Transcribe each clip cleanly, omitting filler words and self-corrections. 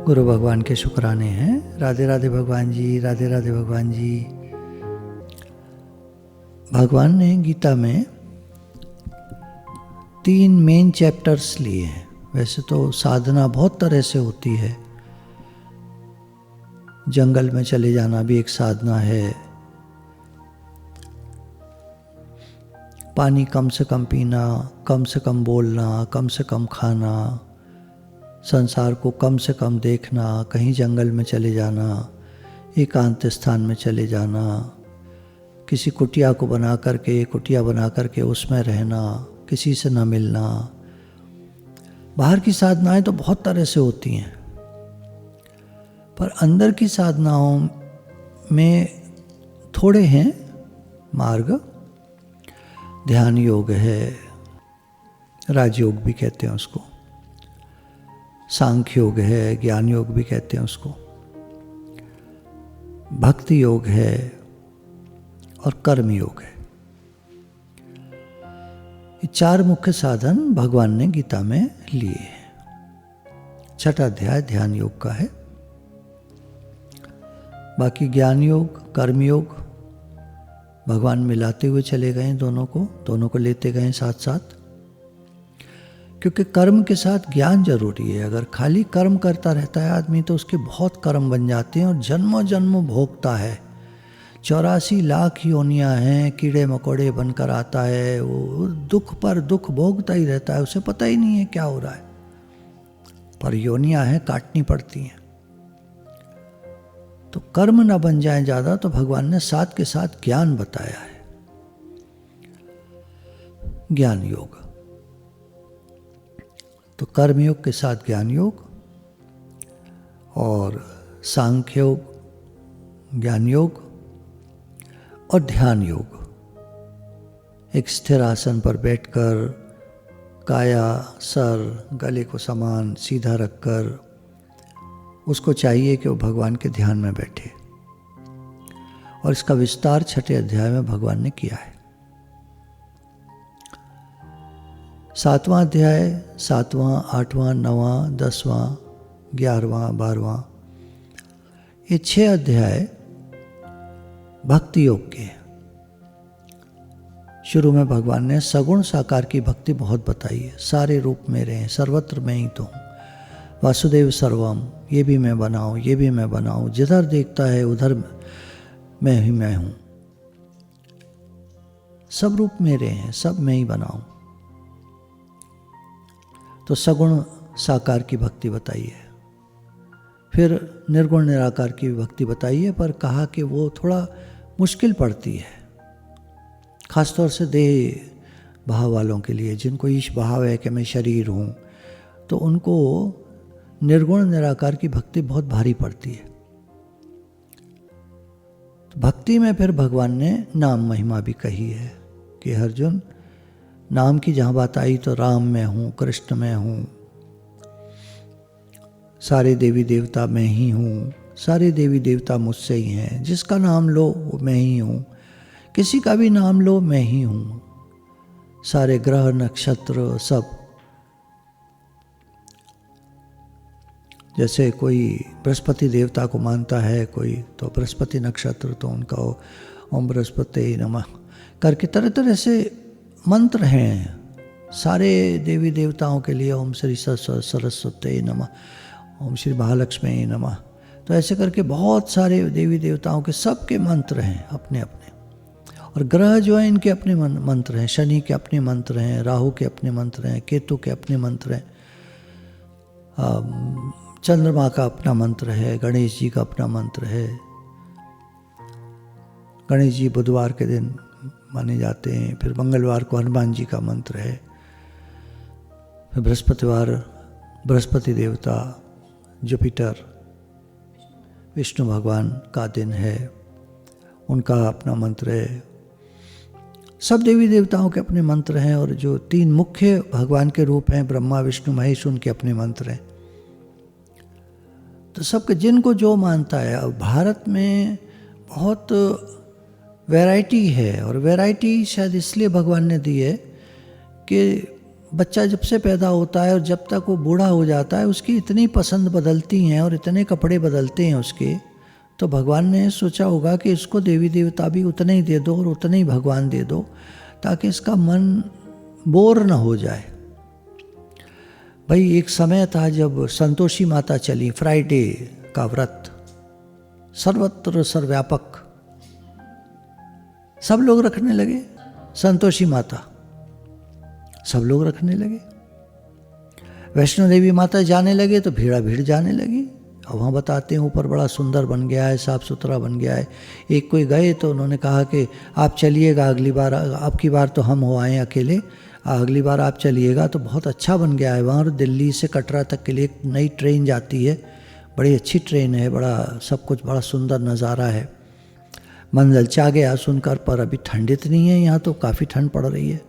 गुरु भगवान के शुक्राने हैं। राधे राधे भगवान जी, राधे राधे भगवान जी। भगवान ने गीता में 3 मेन चैप्टर्स लिए हैं। वैसे तो साधना बहुत तरह से होती है। जंगल में चले जाना भी एक साधना है, पानी कम से कम पीना, कम से कम बोलना, कम से कम खाना, संसार को कम से कम देखना, कहीं जंगल में चले जाना, एकांत स्थान में चले जाना, किसी कुटिया बना करके उसमें रहना, किसी से न मिलना। बाहर की साधनाएं तो बहुत तरह से होती हैं, पर अंदर की साधनाओं में थोड़े हैं मार्ग। ध्यान योग है, राजयोग भी कहते हैं उसको, सांख्य योग है, ज्ञान योग भी कहते हैं उसको, भक्ति योग है और कर्म योग है। ये 4 मुख्य साधन भगवान ने गीता में लिए हैं। 6वां अध्याय ध्यान योग का है। बाकी ज्ञान योग, कर्म योग भगवान मिलाते हुए चले गए, दोनों को लेते गए साथ साथ, क्योंकि कर्म के साथ ज्ञान जरूरी है। अगर खाली कर्म करता रहता है आदमी तो उसके बहुत कर्म बन जाते हैं और जन्मों जन्मों भोगता है। 84 लाख योनियां हैं, कीड़े मकोड़े बनकर आता है, वो दुख पर दुख भोगता ही रहता है, उसे पता ही नहीं है क्या हो रहा है। पर योनियां हैं, काटनी पड़ती हैं। तो कर्म ना बन जाए ज़्यादा, तो भगवान ने साथ के साथ ज्ञान बताया है। ज्ञान योग, तो कर्म योग के साथ ज्ञान योग और सांख्य योग, ज्ञान योग और ध्यान योग। एक स्थिर आसन पर बैठकर काया, सर, गले को समान सीधा रखकर उसको चाहिए कि वो भगवान के ध्यान में बैठे, और इसका विस्तार 6वें अध्याय में भगवान ने किया है। 7वां अध्याय, 7वां, 8वां, 9वां, 10वां, 11वां, 12वां, ये 6 अध्याय भक्ति योग के। शुरू में भगवान ने सगुण साकार की भक्ति बहुत बताई है। सारे रूप मेरे हैं, सर्वत्र मैं ही तो हूँ, वासुदेव सर्वम, ये भी मैं बनाऊँ, ये भी मैं बनाऊँ, जिधर देखता है उधर मैं ही मैं हूँ, सब रूप मेरे हैं, सब मैं ही बनाऊँ। तो सगुण साकार की भक्ति बताई है। फिर निर्गुण निराकार की भक्ति बताई है, पर कहा कि वो थोड़ा मुश्किल पड़ती है, खासतौर से देह भाव वालों के लिए, जिनको ईश भाव है कि मैं शरीर हूँ, तो उनको निर्गुण निराकार की भक्ति बहुत भारी पड़ती है। तो भक्ति में फिर भगवान ने नाम महिमा भी कही है कि अर्जुन, नाम की जहाँ बात आई तो राम में हूँ, कृष्ण में हूँ, सारे देवी देवता मैं ही हूँ, सारे देवी देवता मुझसे ही हैं, जिसका नाम लो वो मैं ही हूँ, किसी का भी नाम लो मैं ही हूँ, सारे ग्रह नक्षत्र सब। जैसे कोई बृहस्पति देवता को मानता है कोई, तो बृहस्पति नक्षत्र, तो उनका ओम बृहस्पति नमः करके तरह तरह से मंत्र हैं सारे देवी देवताओं के लिए। ओम श्री सरस्वती नमः, ओम श्री महालक्ष्मी नमः। तो ऐसे करके बहुत सारे देवी देवताओं के सबके मंत्र हैं अपने अपने, और ग्रह जो हैं इनके अपने मंत्र हैं। शनि के अपने मंत्र हैं, राहु के अपने मंत्र हैं, केतु के अपने मंत्र हैं, चंद्रमा का अपना मंत्र है, गणेश जी का अपना मंत्र है। गणेश जी बुधवार के दिन माने जाते हैं, फिर मंगलवार को हनुमान जी का मंत्र है, फिर बृहस्पतिवार बृहस्पति देवता, जुपिटर विष्णु भगवान का दिन है, उनका अपना मंत्र है। सब देवी देवताओं के अपने मंत्र हैं, और जो 3 मुख्य भगवान के रूप हैं ब्रह्मा विष्णु महेश, उनके अपने मंत्र हैं। तो सबके जिनको जो मानता है। अब भारत में बहुत वैरायटी है, और वैरायटी शायद इसलिए भगवान ने दी है कि बच्चा जब से पैदा होता है और जब तक वो बूढ़ा हो जाता है, उसकी इतनी पसंद बदलती हैं और इतने कपड़े बदलते हैं उसके, तो भगवान ने सोचा होगा कि इसको देवी देवता भी उतने ही दे दो और उतने ही भगवान दे दो, ताकि इसका मन बोर न हो जाए। भाई एक समय था जब संतोषी माता चली, फ्राइडे का व्रत सर्वत्र सर्वव्यापक, सब लोग रखने लगे। संतोषी माता सब लोग रखने लगे। वैष्णो देवी माता जाने लगे तो भीड़ा भीड़ जाने लगी। और वहाँ बताते हैं ऊपर बड़ा सुंदर बन गया है, साफ़ सुथरा बन गया है। एक कोई गए तो उन्होंने कहा कि आप चलिएगा अगली बार, आपकी बार तो हम हो आए अकेले, अगली बार आप चलिएगा तो बहुत अच्छा बन गया है वहाँ। और दिल्ली से कटरा तक के लिए एक नई ट्रेन जाती है, बड़ी अच्छी ट्रेन है, बड़ा सब कुछ बड़ा सुंदर नज़ारा है। मन ललचा गया सुनकर, पर अभी ठंड इतनी है यहाँ तो काफ़ी ठंड पड़ रही है।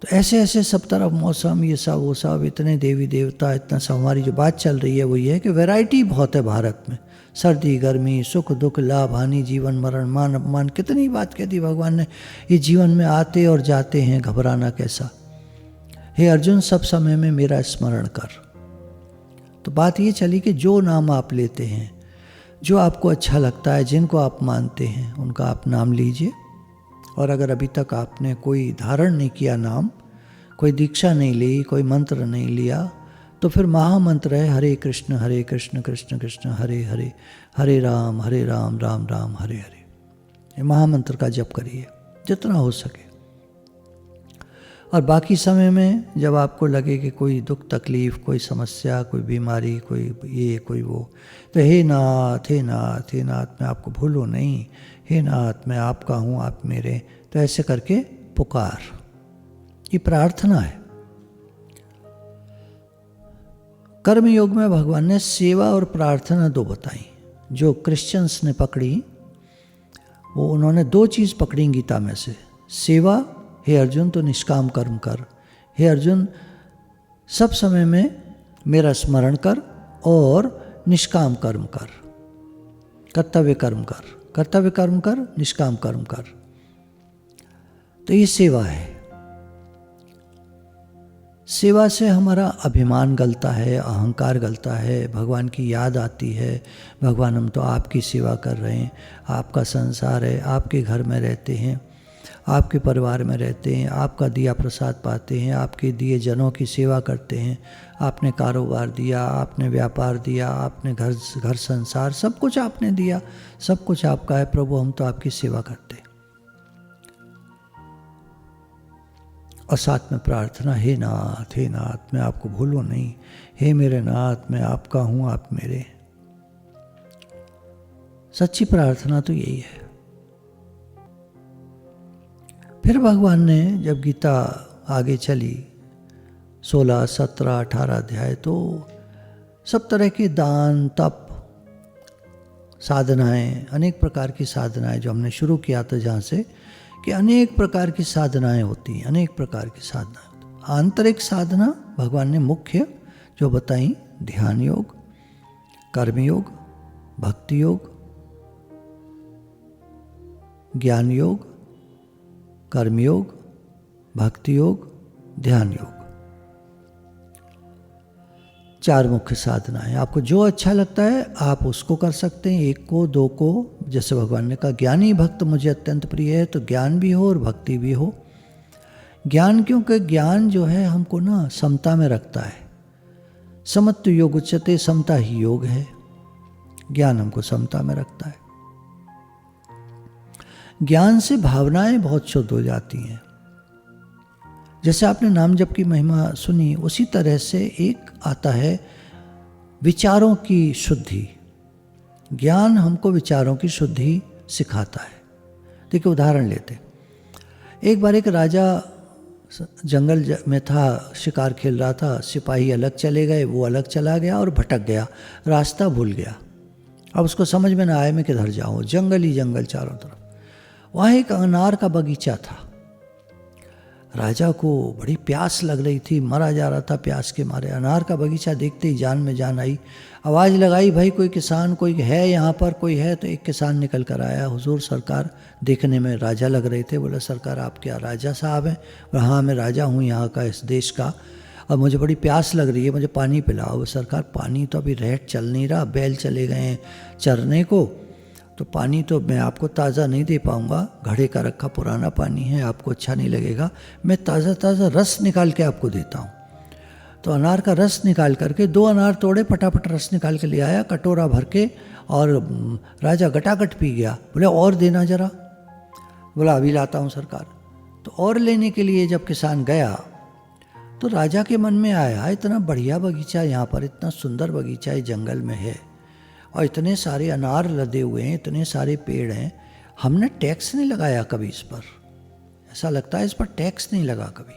तो ऐसे ऐसे सब तरफ मौसम, ये सब वो सब, इतने देवी देवता, इतना सब। हमारी जो बात चल रही है वो ये है कि वैरायटी बहुत है भारत में, सर्दी गर्मी, सुख दुख, लाभ हानि, जीवन मरण, मान अपमान, कितनी बात कह दी भगवान ने। ये जीवन में आते और जाते हैं, घबराना कैसा। हे अर्जुन, सब समय में मेरा स्मरण कर। तो बात ये चली कि जो नाम आप लेते हैं, जो आपको अच्छा लगता है, जिनको आप मानते हैं, उनका आप नाम लीजिए। और अगर अभी तक आपने कोई धारण नहीं किया नाम, कोई दीक्षा नहीं ली, कोई मंत्र नहीं लिया, तो फिर महामंत्र है हरे कृष्ण कृष्ण कृष्ण हरे हरे, हरे राम राम राम हरे हरे। ये महामंत्र का जप करिए जितना हो सके। और बाकी समय में जब आपको लगे कि कोई दुख तकलीफ़, कोई समस्या, कोई बीमारी, कोई ये कोई वो, तो हे नाथ हे नाथ हे नाथ, मैं आपको भूलूँ नहीं, हे नाथ मैं आपका हूँ, आप मेरे। तो ऐसे करके पुकार, ये प्रार्थना है। कर्म योग में भगवान ने सेवा और प्रार्थना दो बताई। जो क्रिश्चियंस ने पकड़ी, वो उन्होंने दो चीज़ पकड़ी गीता में से। सेवा, हे अर्जुन तो निष्काम कर्म कर, हे अर्जुन सब समय में मेरा स्मरण कर, और निष्काम कर्म कर, कर्तव्य कर्म कर, कर्तव्य कर्म कर, निष्काम कर्म कर। तो ये सेवा है। सेवा से हमारा अभिमान गलता है, अहंकार गलता है, भगवान की याद आती है। भगवान हम तो आपकी सेवा कर रहे हैं, आपका संसार है, आपके घर में रहते हैं, आपके परिवार में रहते हैं, आपका दिया प्रसाद पाते हैं, आपके दिए जनों की सेवा करते हैं। आपने कारोबार दिया, आपने व्यापार दिया, आपने घर संसार सब कुछ आपने दिया, सब कुछ आपका है प्रभु, हम तो आपकी सेवा करते हैं। और साथ में प्रार्थना, हे नाथ मैं आपको भूलूं नहीं, हे मेरे नाथ मैं आपका हूँ, आप मेरे। सच्ची प्रार्थना तो यही है। फिर भगवान ने जब गीता आगे चली 16, 17, 18 अध्याय, तो सब तरह के दान, तप, साधनाएं, अनेक प्रकार की साधनाएं जो हमने शुरू किया था, जहाँ से कि अनेक प्रकार की साधनाएं होती हैं, अनेक प्रकार की साधनाएं। आंतरिक साधना भगवान ने मुख्य जो बताई, ध्यान योग, कर्म योग, भक्ति योग, ज्ञान योग, कर्मयोग, भक्ति योग, ध्यान योग, 4 मुख्य साधनाएं। आपको जो अच्छा लगता है आप उसको कर सकते हैं, एक को, दो को। जैसे भगवान ने कहा ज्ञानी भक्त मुझे अत्यंत प्रिय है, तो ज्ञान भी हो और भक्ति भी हो। ज्ञान, क्योंकि ज्ञान जो है हमको ना समता में रखता है। समत्व योग उच्यते, समता ही योग है। ज्ञान हमको समता में रखता है। ज्ञान से भावनाएं बहुत शुद्ध हो जाती हैं। जैसे आपने नाम जप की महिमा सुनी, उसी तरह से एक आता है विचारों की शुद्धि। ज्ञान हमको विचारों की शुद्धि सिखाता है। देखिए उदाहरण लेते, एक बार एक राजा जंगल में था, शिकार खेल रहा था, सिपाही अलग चले गए, वो अलग चला गया और भटक गया, रास्ता भूल गया। अब उसको समझ में ना आया मैं किधर जाऊँ, जंगल ही जंगल चारों तरफ। वहाँ एक अनार का बगीचा था। राजा को बड़ी प्यास लग रही थी, मरा जा रहा था प्यास के मारे। अनार का बगीचा देखते ही जान में जान आई। आवाज़ लगाई, भाई कोई किसान कोई है यहाँ पर, कोई है? तो एक किसान निकल कर आया। हुजूर सरकार, देखने में राजा लग रहे थे। बोला सरकार आप क्या राजा साहब हैं? बोला हाँ मैं राजा हूँ यहाँ का, इस देश का, और मुझे बड़ी प्यास लग रही है, मुझे पानी पिलाओ। सरकार पानी तो अभी रेट चल नहीं रहा, बैल चले गए हैं चरने को, तो पानी तो मैं आपको ताज़ा नहीं दे पाऊँगा, घड़े का रखा पुराना पानी है, आपको अच्छा नहीं लगेगा, मैं ताज़ा ताज़ा रस निकाल के आपको देता हूँ। तो अनार का रस निकाल करके 2 अनार तोड़े, फटाफट रस निकाल के ले आया कटोरा भर के, और राजा गटागट पी गया। बोले और देना जरा। बोला अभी लाता हूँ सरकार। तो और लेने के लिए जब किसान गया तो राजा के मन में आया, इतना बढ़िया बगीचा यहाँ पर, इतना सुंदर बगीचा इस जंगल में है, और इतने सारे अनार लदे हुए हैं, इतने सारे पेड़ हैं, हमने टैक्स नहीं लगाया कभी इस पर। ऐसा लगता है इस पर टैक्स नहीं लगा कभी,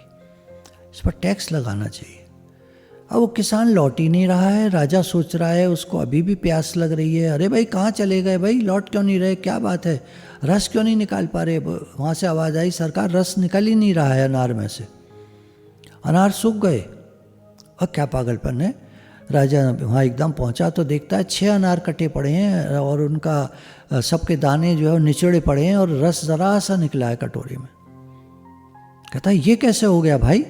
इस पर टैक्स लगाना चाहिए। अब वो किसान लौट ही नहीं रहा है। राजा सोच रहा है, उसको अभी भी प्यास लग रही है, अरे भाई कहाँ चले गए भाई, लौट क्यों नहीं रहे, क्या बात है, रस क्यों नहीं निकाल पा रहे? वहाँ से आवाज़ आई, सरकार रस निकल ही नहीं रहा है अनार में से, अनार सूख गए। और क्या पागलपन है। राजा वहाँ एकदम पहुँचा तो देखता है 6 अनार कटे पड़े हैं, और उनका सबके दाने जो है निचड़े पड़े हैं, और रस ज़रा सा निकला है कटोरे में। कहता है ये कैसे हो गया भाई?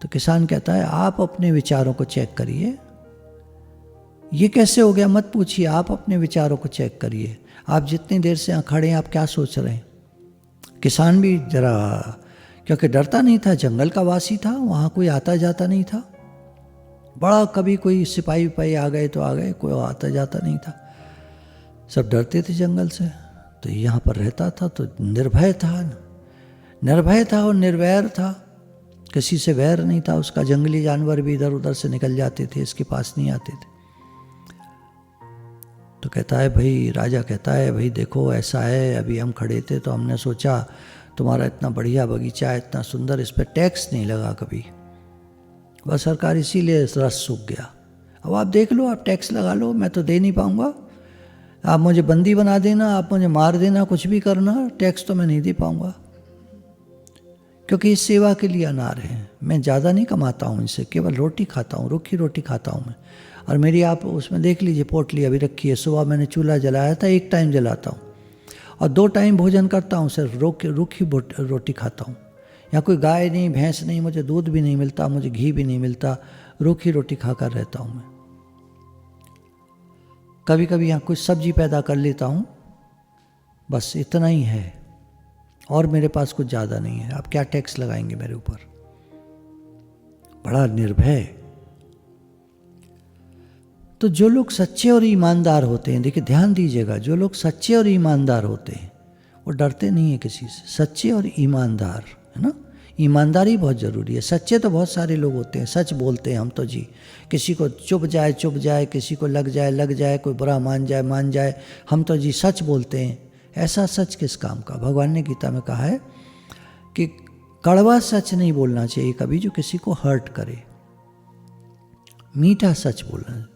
तो किसान कहता है आप अपने विचारों को चेक करिए, ये कैसे हो गया मत पूछिए, आप अपने विचारों को चेक करिए। आप जितनी देर से यहाँ खड़े हैं, आप क्या सोच रहे हैं? किसान भी जरा, क्योंकि डरता नहीं था, जंगल का वासी था, वहाँ कोई आता जाता नहीं था, बड़ा कभी कोई सिपाही विपाही आ गए तो आ गए, कोई आता जाता नहीं था, सब डरते थे जंगल से। तो यहाँ पर रहता था तो निर्भय था, निर्भय था और निर्वैर था, किसी से वैर नहीं था उसका। जंगली जानवर भी इधर उधर से निकल जाते थे, इसके पास नहीं आते थे। तो कहता है भाई, राजा कहता है भाई देखो ऐसा है, अभी हम खड़े थे तो हमने सोचा तुम्हारा इतना बढ़िया बगीचा है, इतना सुंदर, इस पर टैक्स नहीं लगा कभी, बस सरकार इसीलिए रस सूख गया। अब आप देख लो, आप टैक्स लगा लो, मैं तो दे नहीं पाऊँगा, आप मुझे बंदी बना देना, आप मुझे मार देना, कुछ भी करना, टैक्स तो मैं नहीं दे पाऊँगा, क्योंकि इस सेवा के लिए अनार है, मैं ज़्यादा नहीं कमाता हूँ इनसे, केवल रोटी खाता हूँ, रूखी रोटी खाता हूँ मैं। और मेरी आप उसमें देख लीजिए पोटली अभी रखी है, सुबह मैंने चूल्हा जलाया था, 1 टाइम जलाता हूँ, और 2 टाइम भोजन करता हूँ, सिर्फ रूखी रोटी खाता हूँ। यहाँ कोई गाय नहीं, भैंस नहीं, मुझे दूध भी नहीं मिलता, मुझे घी भी नहीं मिलता, रूखी रोटी खाकर रहता हूँ मैं। कभी कभी यहाँ कुछ सब्जी पैदा कर लेता हूँ, बस इतना ही है, और मेरे पास कुछ ज़्यादा नहीं है। आप क्या टैक्स लगाएंगे मेरे ऊपर? बड़ा निर्भय। तो जो लोग सच्चे और ईमानदार होते हैं, देखिए ध्यान दीजिएगा, जो लोग सच्चे और ईमानदार होते हैं वो डरते नहीं है किसी से। सच्चे और ईमानदार, है ना, ईमानदारी बहुत ज़रूरी है। सच्चे तो बहुत सारे लोग होते हैं, सच बोलते हैं हम तो जी, किसी को चुभ जाए, किसी को लग जाए, कोई बुरा मान जाए, हम तो जी सच बोलते हैं। ऐसा सच किस काम का? भगवान ने गीता में कहा है कि कड़वा सच नहीं बोलना चाहिए कभी जो किसी को हर्ट करे, मीठा सच बोलना।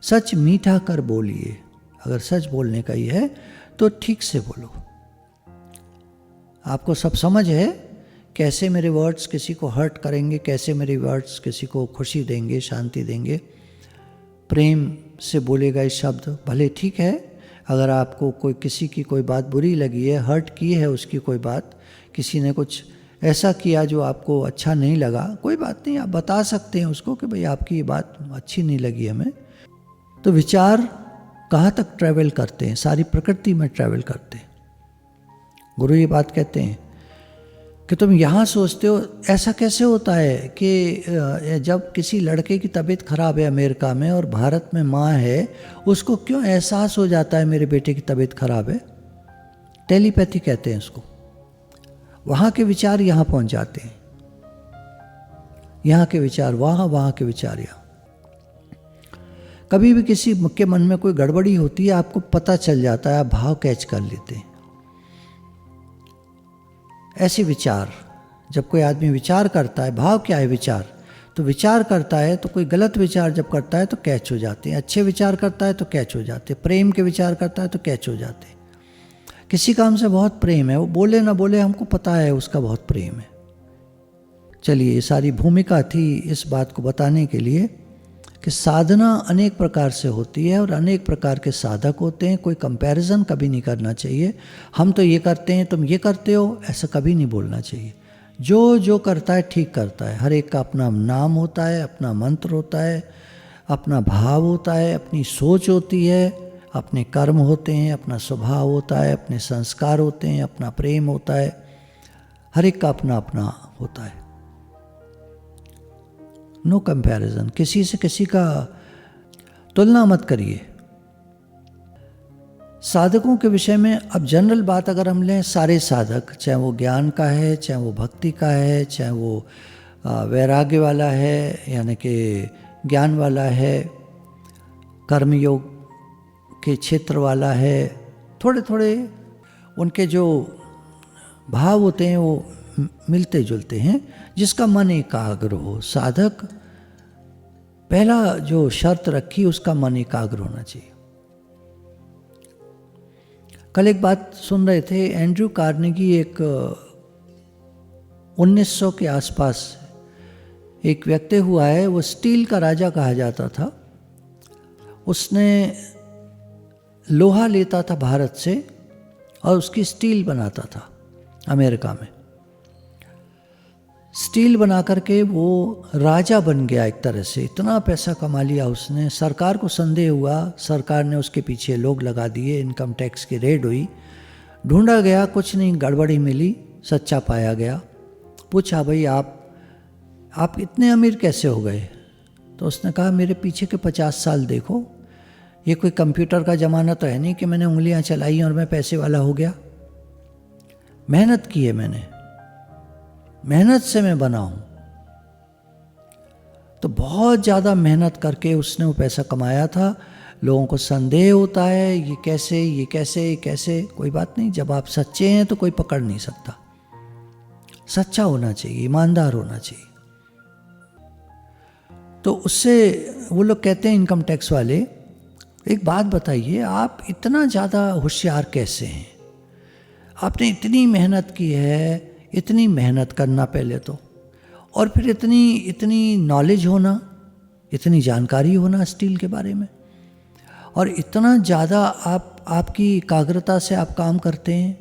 सच मीठा कर बोलिए, अगर सच बोलने का ही है तो ठीक से बोलो। आपको सब समझ है कैसे मेरे वर्ड्स किसी को हर्ट करेंगे, कैसे मेरे वर्ड्स किसी को खुशी देंगे, शांति देंगे। प्रेम से बोले गए शब्द भले ठीक है, अगर आपको कोई किसी की कोई बात बुरी लगी है, हर्ट की है उसकी कोई बात, किसी ने कुछ ऐसा किया जो आपको अच्छा नहीं लगा, कोई बात नहीं, आप बता सकते हैं उसको कि भाई आपकी ये बात अच्छी नहीं लगी हमें। तो विचार कहाँ तक ट्रैवल करते हैं? सारी प्रकृति में ट्रैवल करते हैं। गुरु ये बात कहते हैं कि तुम यहाँ सोचते हो, ऐसा कैसे होता है कि जब किसी लड़के की तबीयत खराब है अमेरिका में और भारत में माँ है, उसको क्यों एहसास हो जाता है मेरे बेटे की तबीयत खराब है? टेलीपैथी कहते हैं उसको। वहाँ के विचार यहाँ पहुँच जाते हैं, यहाँ के विचार वहाँ, वहाँ के विचार यहाँ। कभी भी किसी के मन में कोई गड़बड़ी होती है, आपको पता चल जाता है, आप भाव कैच कर लेते हैं। ऐसे विचार, जब कोई आदमी विचार करता है, भाव क्या है विचार, तो विचार करता है तो कोई गलत विचार जब करता है तो कैच हो जाते हैं, अच्छे विचार करता है तो कैच हो जाते हैं, प्रेम के विचार करता है तो कैच हो जाते हैं। किसी काम से बहुत प्रेम है, वो बोले ना बोले हमको पता है उसका बहुत प्रेम है, चलिए, ये सारी भूमिका थी इस बात को बताने के लिए कि साधना अनेक प्रकार से होती है और अनेक प्रकार के साधक होते हैं। कोई कंपैरिजन कभी नहीं करना चाहिए, हम तो ये करते हैं तुम ये करते हो, ऐसा कभी नहीं बोलना चाहिए। जो जो करता है ठीक करता है। हर एक का अपना नाम होता है, अपना मंत्र होता है, अपना भाव होता है, अपनी सोच होती है, अपने कर्म होते हैं, अपना स्वभाव होता है, अपने संस्कार होते हैं, अपना प्रेम होता है। हर एक का अपना अपना होता है। नो कंपैरिजन, किसी से किसी का तुलना मत करिए। साधकों के विषय में अब जनरल बात अगर हम लें, सारे साधक, चाहे वो ज्ञान का है, चाहे वो भक्ति का है, चाहे वो वैराग्य वाला है, यानी कि ज्ञान वाला है, कर्मयोग के क्षेत्र वाला है, थोड़े थोड़े उनके जो भाव होते हैं वो मिलते जुलते हैं। जिसका मन एकाग्र हो, साधक पहला जो शर्त रखी उसका मन एकाग्र होना चाहिए। कल एक बात सुन रहे थे, एंड्रयू कार्नेगी एक 1900 के आसपास एक व्यक्ति हुआ है, वो स्टील का राजा कहा जाता था। उसने लोहा लेता था भारत से और उसकी स्टील बनाता था अमेरिका में। स्टील बना करके वो राजा बन गया एक तरह से, इतना पैसा कमा लिया उसने। सरकार को संदेह हुआ, सरकार ने उसके पीछे लोग लगा दिए, इनकम टैक्स की रेड हुई, ढूंढा गया, कुछ नहीं, गड़बड़ी मिली, सच्चा पाया गया। पूछा भाई आप इतने अमीर कैसे हो गए? तो उसने कहा मेरे पीछे के 50 साल देखो, ये कोई कंप्यूटर का ज़माना तो है नहीं कि मैंने उंगलियां चलाई और मैं पैसे वाला हो गया। मेहनत की है मैंने, मेहनत से मैं बना हूं। तो बहुत ज़्यादा मेहनत करके उसने वो पैसा कमाया था। लोगों को संदेह होता है, ये कैसे ये कैसे ये कैसे। कोई बात नहीं, जब आप सच्चे हैं तो कोई पकड़ नहीं सकता। सच्चा होना चाहिए, ईमानदार होना चाहिए। तो उससे वो लोग कहते हैं इनकम टैक्स वाले, एक बात बताइए, आप इतना ज़्यादा होशियार कैसे हैं? आपने इतनी मेहनत की है, इतनी मेहनत करना पहले तो, और फिर इतनी नॉलेज होना, इतनी जानकारी होना स्टील के बारे में, और इतना ज़्यादा आपकी एकाग्रता से आप काम करते हैं,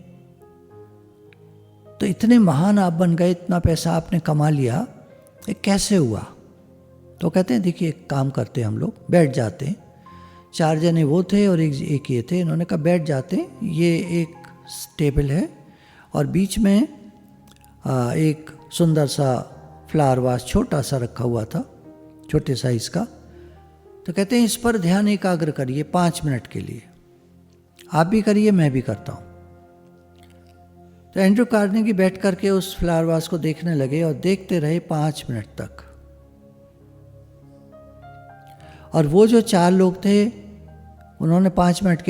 तो इतने महान आप बन गए, इतना पैसा आपने कमा लिया, ये कैसे हुआ? तो कहते हैं देखिए एक काम करते हैं, हम लोग बैठ जाते हैं। 4 जने वो थे और एक ये थे। इन्होंने कहा बैठ जाते हैं, ये एक टेबल है और बीच में एक सुंदर सा फ्लावर वास छोटा सा रखा हुआ था, छोटे साइज का। तो कहते हैं इस पर ध्यान एकाग्र करिए 5 मिनट के लिए, आप भी करिए मैं भी करता हूँ। तो एंड्रयू कार्नेगी बैठ करके उस फ्लावर वास को देखने लगे और देखते रहे 5 मिनट तक। और वो जो 4 लोग थे उन्होंने 5 मिनट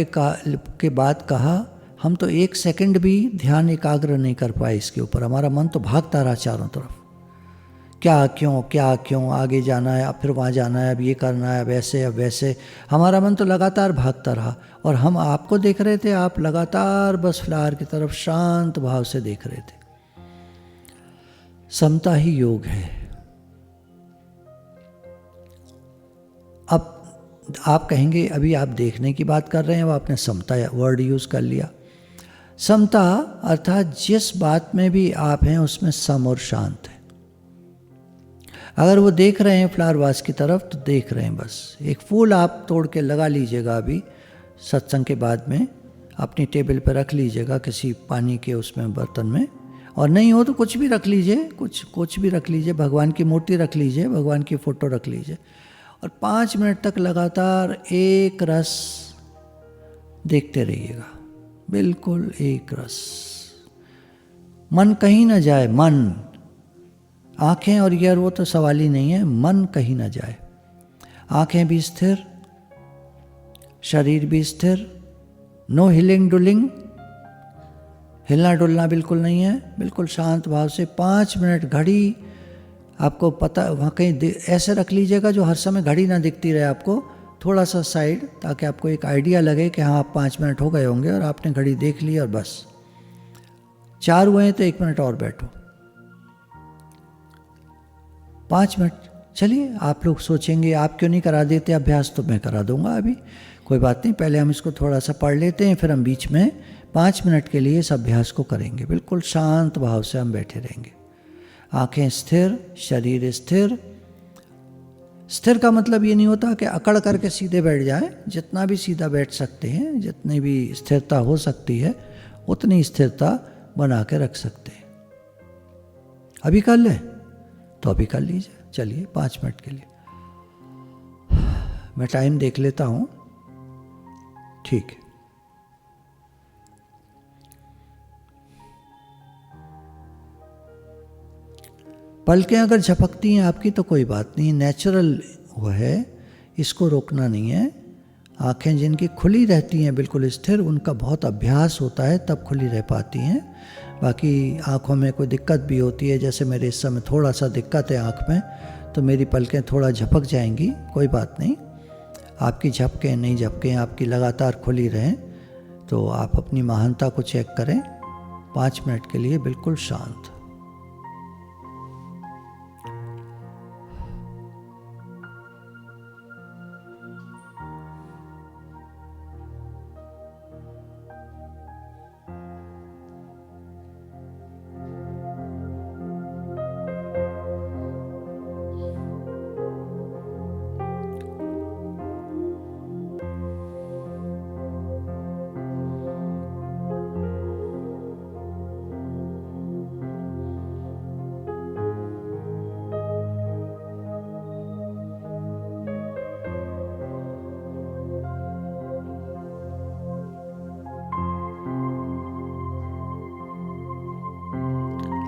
के बाद कहा हम तो 1 सेकंड भी ध्यान एकाग्र नहीं कर पाए इसके ऊपर, हमारा मन तो भागता रहा चारों तरफ, क्या क्यों, आगे जाना है, अब फिर वहाँ जाना है, अब ये करना है, अब ऐसे अब वैसे, हमारा मन तो लगातार भागता रहा। और हम आपको देख रहे थे, आप लगातार बस फ्लावर की तरफ शांत भाव से देख रहे थे। समता ही योग है। अब आप कहेंगे अभी आप देखने की बात कर रहे हैं, वो आपने समता वर्ड यूज़ कर लिया। समता अर्थात जिस बात में भी आप हैं उसमें सम और शांत है। अगर वो देख रहे हैं फ्लावर वास की तरफ तो देख रहे हैं बस। एक फूल आप तोड़ के लगा लीजिएगा अभी सत्संग के बाद में, अपनी टेबल पर रख लीजिएगा किसी पानी के उसमें बर्तन में, और नहीं हो तो कुछ भी रख लीजिए, कुछ भी रख लीजिए, भगवान की मूर्ति रख लीजिए, भगवान की फ़ोटो रख लीजिए, और 5 मिनट तक लगातार एक रस देखते रहिएगा, बिल्कुल एक रस। मन कहीं ना जाए, मन, आँखें और ईयर वो तो सवाल ही नहीं है, मन कहीं ना जाए। आँखें भी स्थिर, शरीर भी स्थिर, नो हिलिंग डुलिंग, हिलना डुलना बिल्कुल नहीं है, बिल्कुल शांत भाव से 5 मिनट। घड़ी आपको पता वहाँ कहीं ऐसे रख लीजिएगा जो हर समय घड़ी ना दिखती रहे आपको, थोड़ा सा साइड, ताकि आपको एक आइडिया लगे कि हाँ आप 5 मिनट हो गए होंगे और आपने घड़ी देख ली और बस 4 हुए हैं तो 1 मिनट और बैठो। 5 मिनट। चलिए, आप लोग सोचेंगे आप क्यों नहीं करा देते अभ्यास, तो मैं करा दूंगा अभी, कोई बात नहीं। पहले हम इसको थोड़ा सा पढ़ लेते हैं, फिर हम बीच में 5 मिनट के लिए इस अभ्यास को करेंगे। बिल्कुल शांत भाव से हम बैठे रहेंगे, आंखें स्थिर, शरीर स्थिर। स्थिर का मतलब ये नहीं होता कि अकड़ करके सीधे बैठ जाए, जितना भी सीधा बैठ सकते हैं, जितनी भी स्थिरता हो सकती है उतनी स्थिरता बना के रख सकते हैं। अभी कर लें तो अभी कर लीजिए। चलिए 5 मिनट के लिए मैं टाइम देख लेता हूँ। ठीक है, पलकें अगर झपकती हैं आपकी तो कोई बात नहीं, नेचुरल वो है, इसको रोकना नहीं है। आंखें जिनकी खुली रहती हैं बिल्कुल स्थिर, उनका बहुत अभ्यास होता है तब खुली रह पाती हैं। बाकी आँखों में कोई दिक्कत भी होती है, जैसे मेरे इस समय थोड़ा सा दिक्कत है आँख में, तो मेरी पलकें थोड़ा झपक जाएंगी, कोई बात नहीं। आपकी झपकें नहीं झपकें, आपकी लगातार खुली रहें, तो आप अपनी महानता को चेक करें। 5 मिनट के लिए बिल्कुल शांत।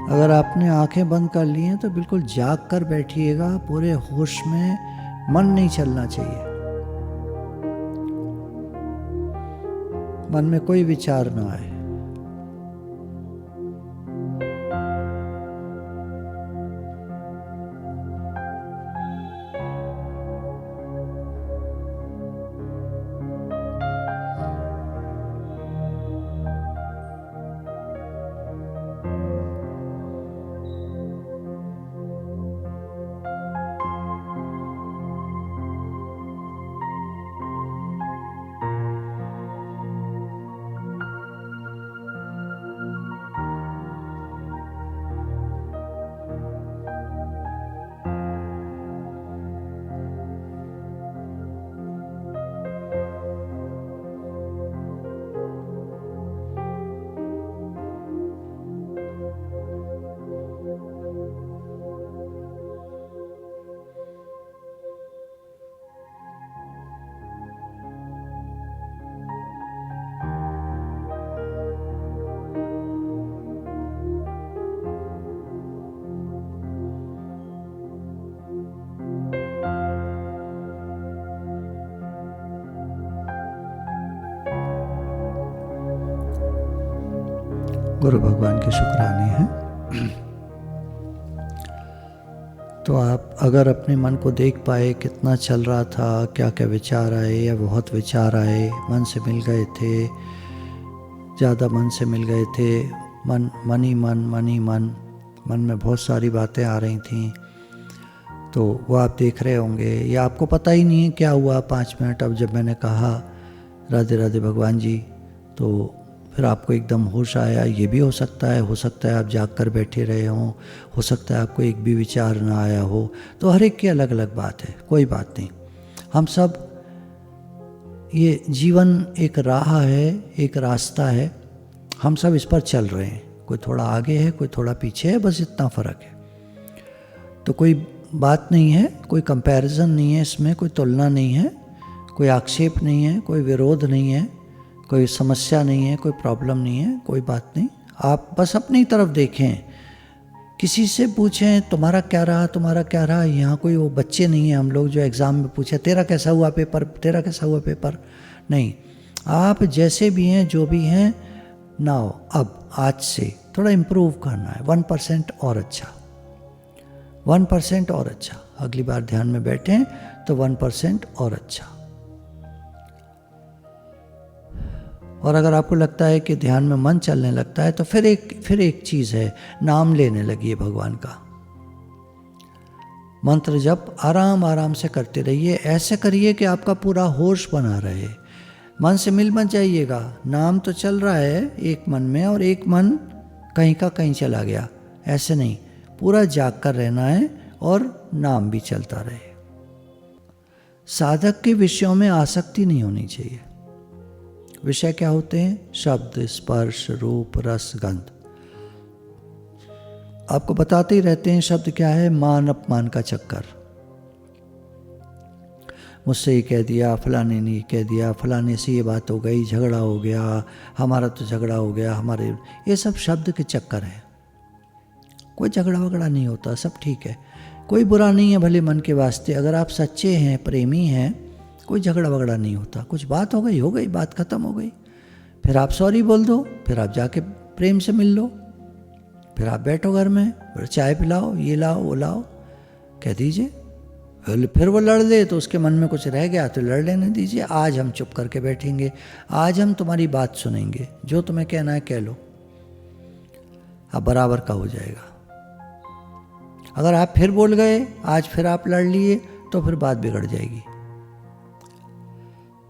अगर आपने आंखें बंद कर ली हैं तो बिल्कुल जाग कर बैठिएगा, पूरे होश में, मन नहीं चलना चाहिए, मन में कोई विचार ना आए। गुरु भगवान के शुक्राने हैं। तो आप अगर अपने मन को देख पाए कितना चल रहा था, क्या क्या विचार आए या बहुत विचार आए, मन से मिल गए थे, ज़्यादा मन से मिल गए थे, मन ही मन में बहुत सारी बातें आ रही थीं, तो वो आप देख रहे होंगे, या आपको पता ही नहीं है क्या हुआ 5 मिनट। अब जब मैंने कहा राधे राधे भगवान जी, तो फिर आपको एकदम होश आया। ये भी हो सकता है आप जाग कर बैठे रहे हों, हो सकता है आपको एक भी विचार ना आया हो। तो हर एक की अलग अलग बात है, कोई बात नहीं। हम सब, ये जीवन एक राह है, एक रास्ता है, हम सब इस पर चल रहे हैं। कोई थोड़ा आगे है, कोई थोड़ा पीछे है, बस इतना फ़र्क है। तो कोई बात नहीं है, कोई कंपैरिजन नहीं है इसमें, कोई तुलना नहीं है, कोई आक्षेप नहीं है, कोई विरोध नहीं है, कोई समस्या नहीं है, कोई प्रॉब्लम नहीं है, कोई बात नहीं। आप बस अपनी तरफ देखें, किसी से पूछें तुम्हारा क्या रहा। यहाँ कोई वो बच्चे नहीं हैं हम लोग जो एग्ज़ाम में पूछे तेरा कैसा हुआ पेपर, नहीं। आप जैसे भी हैं, जो भी हैं, नाउ अब आज से थोड़ा इम्प्रूव करना है, 1% और अच्छा, 1% और अच्छा। अगली बार ध्यान में बैठें तो 1% और अच्छा। और अगर आपको लगता है कि ध्यान में मन चलने लगता है तो फिर एक चीज़ है, नाम लेने लगिए भगवान का। मंत्र जप आराम आराम से करते रहिए। ऐसे करिए कि आपका पूरा होश बना रहे, मन से मिल मत जाइएगा। नाम तो चल रहा है एक मन में और एक मन कहीं का कहीं चला गया, ऐसे नहीं, पूरा जाग कर रहना है और नाम भी चलता रहे। साधक के विषयों में आसक्ति नहीं होनी चाहिए। विषय क्या होते हैं? शब्द, स्पर्श, रूप, रस, गंध। आपको बताते ही रहते हैं शब्द क्या है, मान अपमान का चक्कर। मुझसे ये कह दिया, फलाने ने ये कह दिया, फलाने से ये बात हो गई, झगड़ा हो गया, हमारा तो झगड़ा हो गया, हमारे, ये सब शब्द के चक्कर हैं। कोई झगड़ा वगड़ा नहीं होता, सब ठीक है, कोई बुरा नहीं है भले मन के वास्ते। अगर आप सच्चे हैं, प्रेमी हैं, कोई झगड़ा वगड़ा नहीं होता। कुछ बात हो गई, बात खत्म हो गई, फिर आप सॉरी बोल दो, फिर आप जाके प्रेम से मिल लो, फिर आप बैठो घर में, फिर चाय पिलाओ, ये लाओ वो लाओ, कह दीजिए। फिर वो लड़ ले तो उसके मन में कुछ रह गया तो लड़ लेने दीजिए। आज हम चुप करके बैठेंगे, आज हम तुम्हारी बात सुनेंगे, जो तुम्हें कहना है कह लो, अब बराबर का हो जाएगा। अगर आप फिर बोल गए, आज फिर आप लड़ लिए, तो फिर बात बिगड़ जाएगी।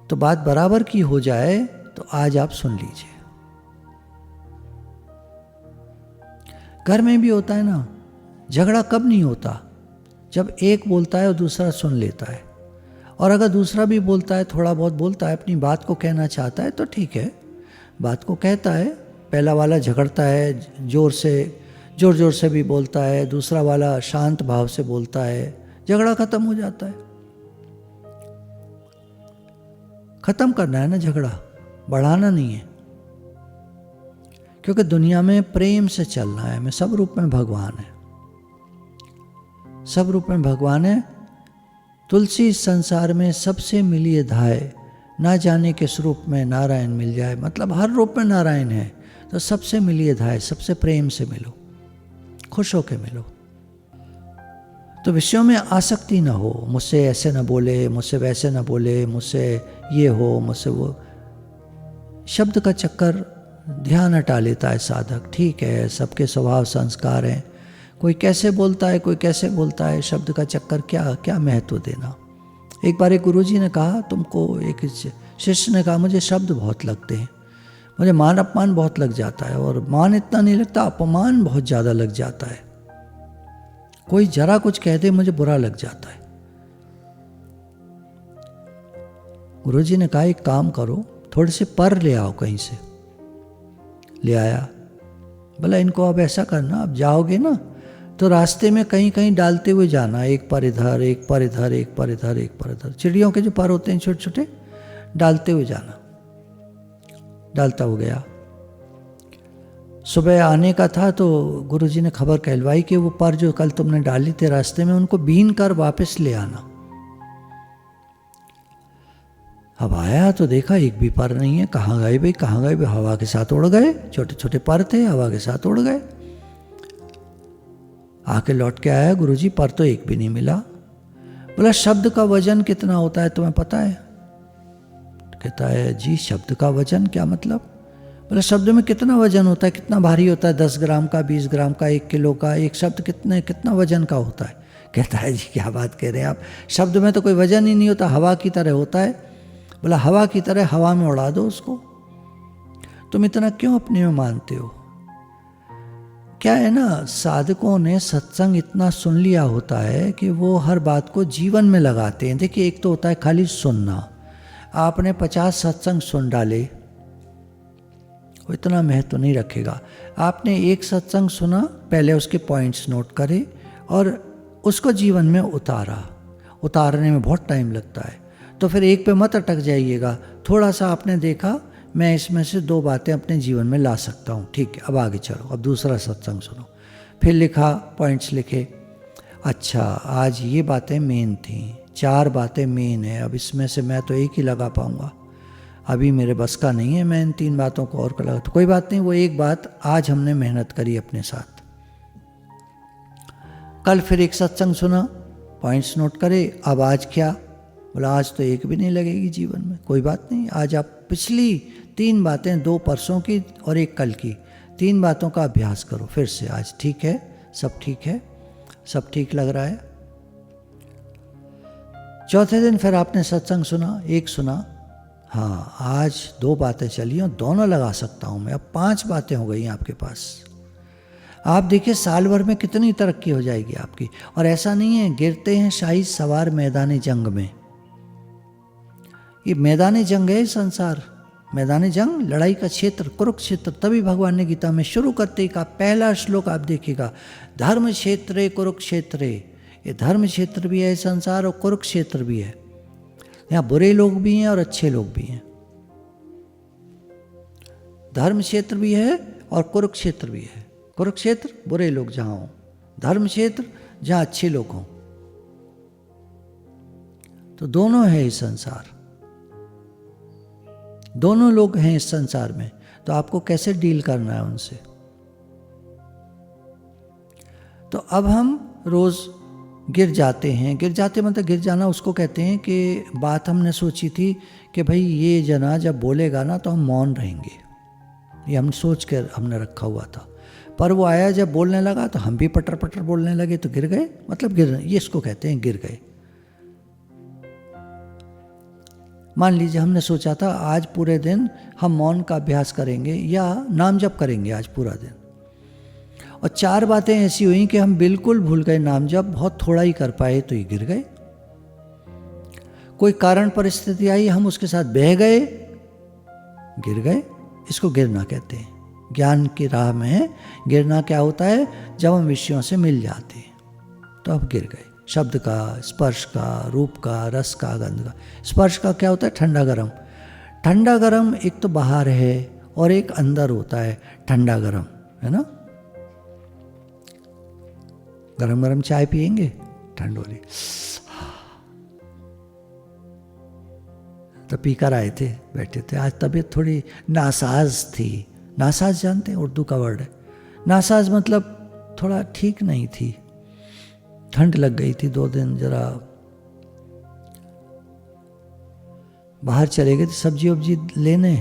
तो बात बराबर की हो जाए तो आज आप सुन लीजिए। घर में भी होता है ना, झगड़ा कब नहीं होता? जब एक बोलता है और दूसरा सुन लेता है। और अगर दूसरा भी बोलता है, थोड़ा बहुत बोलता है, अपनी बात को कहना चाहता है, तो ठीक है, बात को कहता है। पहला वाला झगड़ता है, जोर जोर से भी बोलता है, दूसरा वाला शांत भाव से बोलता है, झगड़ा खत्म हो जाता है। खत्म करना है ना झगड़ा, बढ़ाना नहीं है। क्योंकि दुनिया में प्रेम से चलना है, में सब रूप में भगवान है, सब रूप में भगवान है। तुलसी इस संसार में सबसे मिलिए धाय, ना जाने किस रूप में नारायण मिल जाए। मतलब हर रूप में नारायण है, तो सबसे मिलिए धाय, सबसे प्रेम से मिलो, खुश होके मिलो। तो विषयों में आसक्ति ना हो, मुझसे ऐसे ना बोले, मुझसे वैसे ना बोले, मुझसे ये हो, मुझसे वो। शब्द का चक्कर ध्यान हटा लेता है साधक। ठीक है, सबके स्वभाव संस्कार हैं, कोई कैसे बोलता है, कोई कैसे बोलता है, शब्द का चक्कर क्या महत्व देना। एक बार एक गुरुजी ने कहा, तुमको, एक शिष्य ने कहा, मुझे शब्द बहुत लगते हैं, मुझे मान अपमान बहुत लग जाता है, और मान इतना नहीं लगता, अपमान बहुत ज़्यादा लग जाता है। कोई जरा कुछ कह दे मुझे बुरा लग जाता है। गुरुजी ने कहा, एक काम करो, थोड़े से पर ले आओ कहीं से। ले आया, बोला इनको अब ऐसा करना, अब जाओगे ना तो रास्ते में कहीं कहीं डालते हुए जाना, एक पर इधर, एक पर इधर, एक पर इधर, एक पर इधर। चिड़ियों के जो पर होते हैं छोटे छोटे, डालते हुए जाना। डालता हो गया। सुबह आने का था तो गुरुजी ने खबर कहलवाई कि वो पर जो कल तुमने डाली थे रास्ते में, उनको बीन कर वापस ले आना। अब आया तो देखा एक भी पर नहीं है। कहाँ गए भाई, कहाँ गए भाई? हवा के साथ उड़ गए, छोटे छोटे पर थे, हवा के साथ उड़ गए। आके लौट के आया, गुरुजी पर तो एक भी नहीं मिला। बोला शब्द का वजन कितना होता है तुम्हें पता है? कहता है जी शब्द का वजन, क्या मतलब? बोला शब्द में कितना वजन होता है, कितना भारी होता है? 10 ग्राम का, 20 ग्राम का, 1 किलो का, एक शब्द कितना वजन का होता है? कहता है जी क्या बात कह रहे हैं आप, शब्द में तो कोई वजन ही नहीं होता, हवा की तरह होता है। बोला हवा की तरह हवा में उड़ा दो उसको, तुम इतना क्यों अपने में मानते हो? क्या है ना, साधकों ने सत्संग इतना सुन लिया होता है कि वो हर बात को जीवन में लगाते हैं। देखिए एक तो होता है खाली सुनना, आपने 50 सत्संग सुन डाले, वो इतना महत्व नहीं रखेगा। आपने एक सत्संग सुना, पहले उसके पॉइंट्स नोट करे और उसको जीवन में उतारने में बहुत टाइम लगता है। तो फिर एक पे मत अटक जाइएगा, थोड़ा सा आपने देखा मैं इसमें से 2 बातें अपने जीवन में ला सकता हूँ, ठीक है अब आगे चलो, अब दूसरा सत्संग सुनो। फिर लिखा, पॉइंट्स लिखे, अच्छा आज ये बातें मेन थी, 4 बातें मेन है, अब इसमें से मैं तो एक ही लगा पाऊँगा, अभी मेरे बस का नहीं है मैं इन 3 बातों को और लगा। तो कोई बात नहीं, वो एक बात आज हमने मेहनत करी अपने साथ। कल फिर एक सत्संग सुना, पॉइंट्स नोट करे, अब आज क्या? बोला आज तो एक भी नहीं लगेगी जीवन में। कोई बात नहीं, आज आप पिछली 3 बातें, 2 परसों की और 1 कल की, 3 बातों का अभ्यास करो फिर से आज। ठीक है, सब ठीक है, सब ठीक लग रहा है, चौथे दिन फिर आपने सत्संग सुना, एक सुना, हाँ आज 2 बातें चली और दोनों लगा सकता हूँ मैं, अब 5 बातें हो गई आपके पास। आप देखिए साल भर में कितनी तरक्की हो जाएगी आपकी। और ऐसा नहीं है गिरते हैं शाही सवार मैदानी जंग में, ये मैदानी जंग है संसार, मैदानी जंग, लड़ाई का क्षेत्र, कुरुक्षेत्र। तभी भगवान ने गीता में शुरू करते ही कहा, पहला श्लोक आप देखिएगा, धर्म क्षेत्रे कुरुक्षेत्रे। ये धर्म क्षेत्र भी है संसार और कुरुक्षेत्र भी है, यहाँ बुरे लोग भी हैं और अच्छे लोग भी हैं। धर्म क्षेत्र भी है और कुरुक्षेत्र भी है। कुरुक्षेत्र बुरे लोग जहाँ हों, धर्म क्षेत्र जहाँ अच्छे लोग हों, तो दोनों है इस संसार, दोनों लोग हैं इस संसार में। तो आपको कैसे डील करना है उनसे। तो अब हम रोज गिर जाते हैं, गिर जाते मतलब गिर जाना उसको कहते हैं कि बात हमने सोची थी कि भाई ये जना जब बोलेगा ना तो हम मौन रहेंगे, ये हम सोच कर हमने रखा हुआ था। पर वो आया जब बोलने लगा तो हम भी पटर पटर बोलने लगे तो गिर गए, मतलब गिर, ये इसको कहते हैं गिर गए। मान लीजिए हमने सोचा था आज पूरे दिन हम मौन का अभ्यास करेंगे या नाम जप करेंगे आज पूरा दिन, और 4 बातें ऐसी हुई कि हम बिल्कुल भूल गए नाम जप, बहुत थोड़ा ही कर पाए तो ये गिर गए। कोई कारण परिस्थिति आई हम उसके साथ बह गए, गिर गए। इसको गिरना कहते हैं। ज्ञान की राह में गिरना क्या होता है, जब हम विषयों से मिल जाते हैं तो अब गिर गए। शब्द का, स्पर्श का, रूप का, रस का, गंध का। स्पर्श का क्या होता है, ठंडा गरम। ठंडा गरम एक तो बाहर है और एक अंदर होता है, ठंडा गरम, है ना। गरम गरम चाय पिएंगे, ठंड हो रही, तो पीकर आए थे, बैठे थे। आज तबीयत थोड़ी नासाज थी। नासाज जानते हैं, उर्दू का वर्ड है। नासाज मतलब थोड़ा ठीक नहीं थी, ठंड लग गई थी 2 दिन, जरा बाहर चले गए थे सब्जी वब्जी लेने,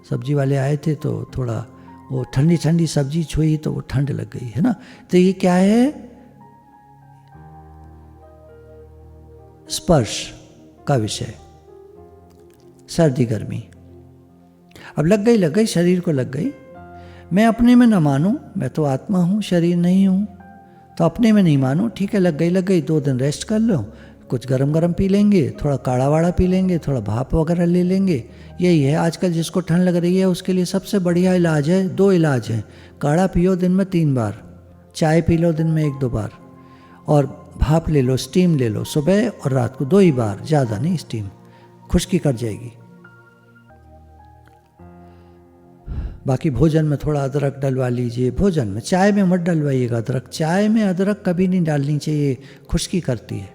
सब्जी वाले आए थे तो थोड़ा वो ठंडी ठंडी सब्जी छुई तो वो ठंड लग गई, है ना। तो ये क्या है, स्पर्श का विषय, सर्दी गर्मी। अब लग गई, शरीर को लग गई। मैं अपने में न मानूं, मैं तो आत्मा हूं, शरीर नहीं हूं, तो अपने में नहीं मानूं, ठीक है लग गई, 2 दिन रेस्ट कर लो, कुछ गरम गरम पी लेंगे, थोड़ा काढ़ा वाड़ा पी लेंगे, थोड़ा भाप वगैरह ले लेंगे। यही है आजकल जिसको ठंड लग रही है उसके लिए सबसे बढ़िया इलाज है, 2 इलाज हैं। काढ़ा पियो दिन में 3 बार, चाय पी लो दिन में 1-2 बार, और भाप ले लो, स्टीम ले लो, सुबह और रात को 2 ही बार, ज़्यादा नहीं। स्टीम खुश्की कर जाएगी। बाकी भोजन में थोड़ा अदरक डलवा लीजिए, भोजन में, चाय में मत डलवाइएगा अदरक। चाय में अदरक कभी नहीं डालनी चाहिए, खुश्की करती है,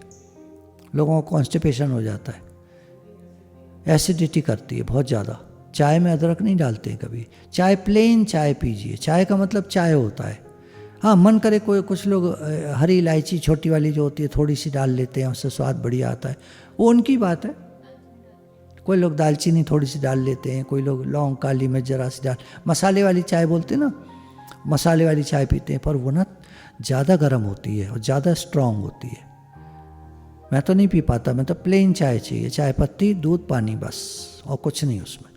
लोगों को कॉन्स्टिपेशन हो जाता है, एसिडिटी करती है बहुत ज़्यादा। चाय में अदरक नहीं डालते हैं कभी। चाय प्लेन चाय पीजिए, चाय का मतलब चाय होता है। हाँ मन करे कोई, कुछ लोग हरी इलायची छोटी वाली जो होती है थोड़ी सी डाल लेते हैं, उससे स्वाद बढ़िया आता है, वो उनकी बात है। कोई लोग दालचीनी थोड़ी सी डाल लेते हैं, कोई लोग लौंग, काली मिर्च जरा सी डाल, मसाले वाली चाय बोलते हैं ना, मसाले वाली चाय पीते हैं, पर वो ना ज़्यादा गर्म होती है और ज़्यादा स्ट्रांग होती है। मैं तो नहीं पी पाता, मैं तो प्लेन चाय चाहिए, चाय पत्ती, दूध, पानी, बस, और कुछ नहीं उसमें।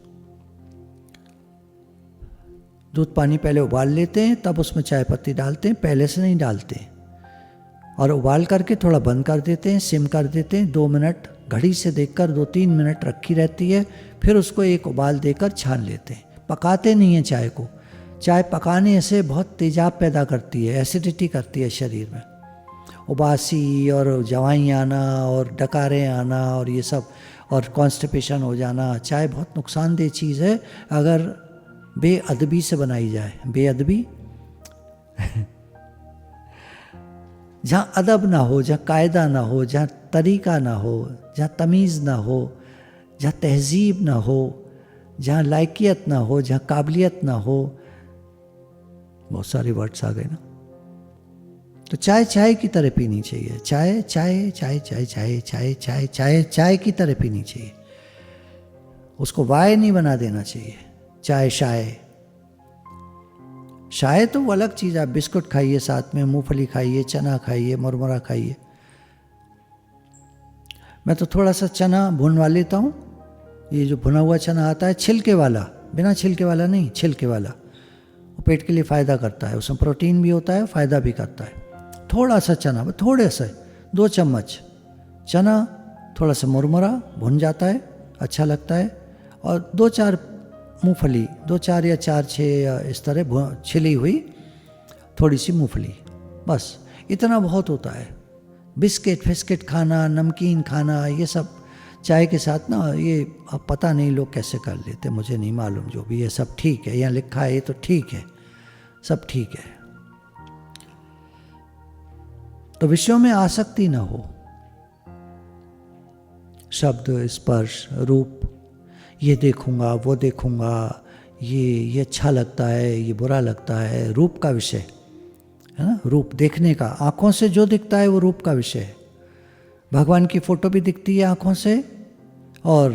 दूध पानी पहले उबाल लेते हैं, तब उसमें चाय पत्ती डालते हैं, पहले से नहीं डालते। और उबाल करके थोड़ा बंद कर देते हैं, सिम कर देते हैं, 2 मिनट घड़ी से देखकर 2-3 मिनट रखी रहती है, फिर उसको एक उबाल देकर छान लेते हैं। पकाते नहीं हैं चाय को। चाय पकाने से बहुत तेजाब पैदा करती है, एसिडिटी करती है शरीर में, उबासी और जवाई आना और डकारें आना और ये सब, और कॉन्स्टिपेशन हो जाना। चाय बहुत नुकसानदेह चीज़ है अगर बेअदबी से बनाई जाए। बेअदबी जहाँ अदब ना हो, जहाँ कायदा ना हो, जहाँ तरीका ना हो, जहाँ तमीज़ ना हो, जहाँ तहजीब ना हो, जहाँ लायकियत ना हो, जहाँ काबिलियत ना हो, बहुत सारे वर्ड्स आ गए ना। तो चाय चाय की तरह पीनी चाहिए। चाय चाय चाय चाय चाय चाय चाय चाय चाय की तरह पीनी चाहिए, उसको वाय नहीं बना देना चाहिए। चाय शाय, शाय तो वो अलग चीज़। आप बिस्कुट खाइए, साथ में मूंगफली खाइए, चना खाइए, मुरमुरा खाइए। मैं तो थोड़ा सा चना भुनवा लेता हूँ, ये जो भुना हुआ चना आता है छिलके वाला, बिना छिलके वाला नहीं, छिलके वाला, वो पेट के लिए फ़ायदा करता है, उसमें प्रोटीन भी होता है, फ़ायदा भी करता है। थोड़ा सा चना, थोड़े से 2 चम्मच चना, थोड़ा सा मुरमुरा भुन जाता है, अच्छा लगता है, और 2-4 मूंगफली, 2-4 या 4-6 या इस तरह छिली हुई थोड़ी सी मूंगफली, बस इतना बहुत होता है। बिस्किट फिस्किट खाना, नमकीन खाना, ये सब चाय के साथ ना, ये अब पता नहीं लोग कैसे कर लेते, मुझे नहीं मालूम, जो भी ये सब ठीक है, यहाँ लिखा है ये तो ठीक है, सब ठीक है। तो विषयों में आसक्ति ना हो, शब्द स्पर्श रूप, ये देखूंगा वो देखूंगा, ये अच्छा लगता है, ये बुरा लगता है, रूप का विषय है ना, रूप देखने का, आंखों से जो दिखता है वो रूप का विषय है। भगवान की फोटो भी दिखती है आंखों से, और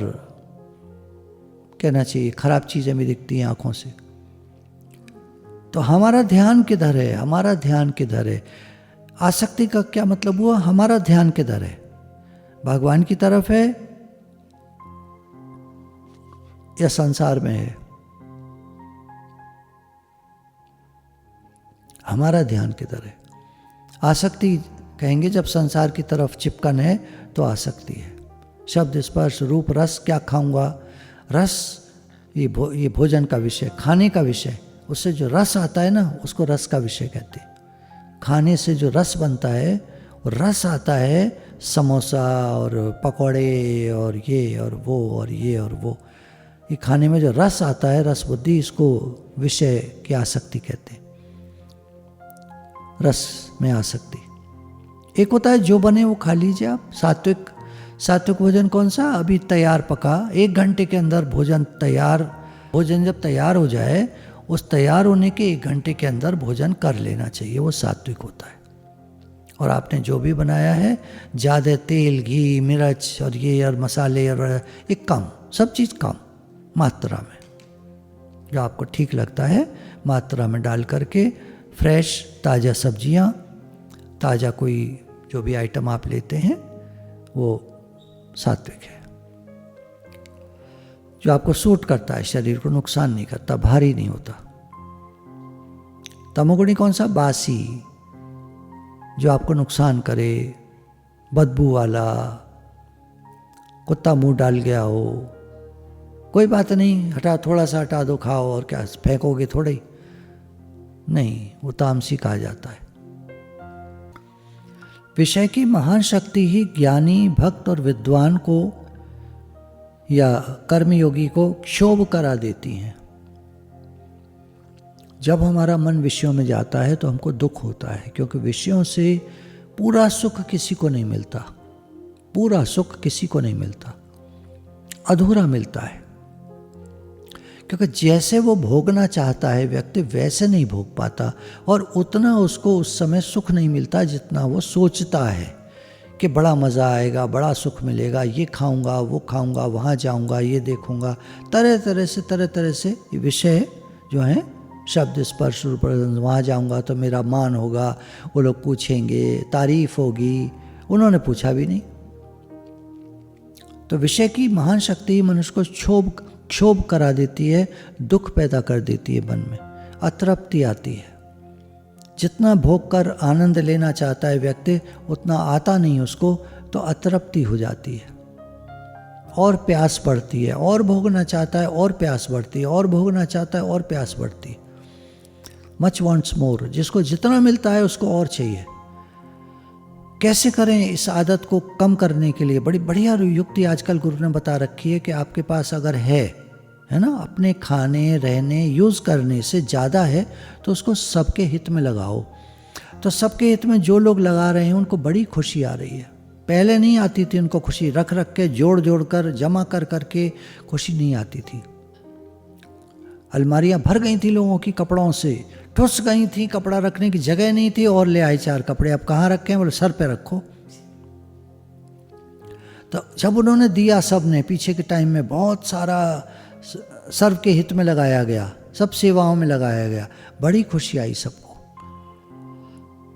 कहना चाहिए खराब चीज़ें भी दिखती हैं आंखों से। तो हमारा ध्यान किधर है, हमारा ध्यान किधर है? आसक्ति का क्या मतलब हुआ? हमारा ध्यान किधर है? भगवान की तरफ है या संसार में है? हमारा ध्यान किधर है? आसक्ति कहेंगे जब संसार की तरफ चिपकन है तो आसक्ति है। शब्द स्पर्श रूप रस, क्या खाऊंगा, रस ये भोजन का विषय, खाने का विषय, उससे जो रस आता है ना उसको रस का विषय कहते हैं। खाने से जो रस बनता है, और रस आता है समोसा और पकौड़े और ये और वो और ये और वो, ये खाने में जो रस आता है, रस बुद्धि, इसको विषय की आसक्ति कहते हैं, रस में आसक्ति। एक होता है जो बने वो खा लीजिए आप, सात्विक। सात्विक भोजन कौन सा? अभी तैयार पका, 1 घंटे के अंदर भोजन तैयार, भोजन जब तैयार हो जाए, उस तैयार होने के 1 घंटे के अंदर भोजन कर लेना चाहिए, वो सात्विक होता है। और आपने जो भी बनाया है, ज़्यादा तेल घी मिर्च और ये और मसाले और एक कम, सब चीज़ कम मात्रा में, जो आपको ठीक लगता है मात्रा में डाल करके, फ्रेश ताज़ा सब्जियां, ताज़ा कोई जो भी आइटम आप लेते हैं वो सात्विक है, जो आपको सूट करता है, शरीर को नुकसान नहीं करता, भारी नहीं होता। तमोगुणी कौन सा? बासी, जो आपको नुकसान करे, बदबू वाला, कुत्ता मुंह डाल गया हो, कोई बात नहीं, हटा, थोड़ा सा हटा दो, खाओ, और क्या फेंकोगे थोड़े ही, नहीं, वो तामसी कहा जाता है। विषय की महान शक्ति ही ज्ञानी भक्त और विद्वान को या कर्मयोगी को क्षोभ करा देती हैं। जब हमारा मन विषयों में जाता है तो हमको दुख होता है, क्योंकि विषयों से पूरा सुख किसी को नहीं मिलता, पूरा सुख किसी को नहीं मिलता, अधूरा मिलता है। क्योंकि जैसे वो भोगना चाहता है व्यक्ति वैसे नहीं भोग पाता, और उतना उसको उस समय सुख नहीं मिलता जितना वो सोचता है कि बड़ा मज़ा आएगा, बड़ा सुख मिलेगा, ये खाऊंगा, वो खाऊंगा, वहाँ जाऊंगा, ये देखूंगा, तरह तरह से विषय जो हैं, शब्द स्पर्श रूप, वहाँ जाऊंगा तो मेरा मान होगा, वो लोग पूछेंगे, तारीफ होगी, उन्होंने पूछा भी नहीं। तो विषय की महान शक्ति मनुष्य को क्षोभ करा देती है, दुख पैदा कर देती है, मन में अतृप्ति आती है। जितना भोग कर आनंद लेना चाहता है व्यक्ति, उतना आता नहीं उसको, तो अतृप्ति हो जाती है, और प्यास बढ़ती है, और भोगना चाहता है और प्यास बढ़ती है, और भोगना चाहता है और प्यास बढ़ती है। मच वॉन्ट्स मोर, जिसको जितना मिलता है उसको और चाहिए। कैसे करें इस आदत को कम करने के लिए? बड़ी बढ़िया युक्ति आजकल गुरु ने बता रखी है कि आपके पास अगर है ना, अपने खाने रहने यूज़ करने से ज़्यादा है तो उसको सबके हित में लगाओ। तो सबके हित में जो लोग लगा रहे हैं उनको बड़ी खुशी आ रही है। पहले नहीं आती थी उनको खुशी, रख रख के जोड़ कर जमा कर करके खुशी नहीं आती थी। अलमारियाँ भर गई थी लोगों की कपड़ों से, ठुस गई थी, कपड़ा रखने की जगह नहीं थी, और ले आए 4 कपड़े, अब कहाँ रखें? बोले सर पे रखो। तो जब उन्होंने दिया, सब ने पीछे के टाइम में बहुत सारा सर्व के हित में लगाया गया, सब सेवाओं में लगाया गया, बड़ी खुशी आई सबको।